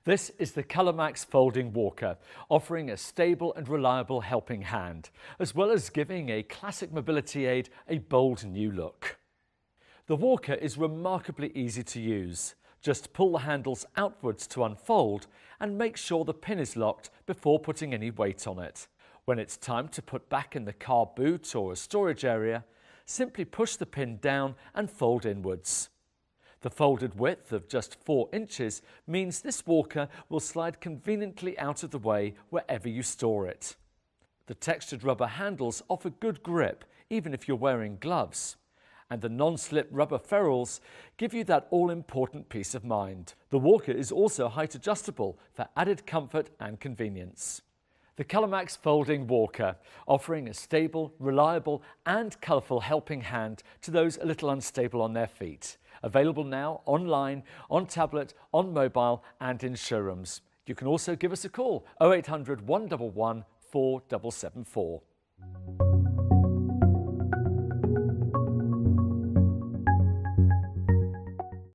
This is the Colourmax Folding Walker, offering a stable and reliable helping hand, as well as giving a classic mobility aid a bold new look. The walker is remarkably easy to use. Just pull the handles outwards to unfold and make sure the pin is locked before putting any weight on it. When it's time to put back in the car boot or a storage area, simply push the pin down and fold inwards. The folded width of just 4 inches means this walker will slide conveniently out of the way wherever you store it. The textured rubber handles offer good grip even if you're wearing gloves, and the non-slip rubber ferrules give you that all-important peace of mind. The walker is also height adjustable for added comfort and convenience. The Colourmax Folding Walker, offering a stable, reliable and colourful helping hand to those a little unstable on their feet. Available now online, on tablet, on mobile and in showrooms. You can also give us a call 0800 111 4774.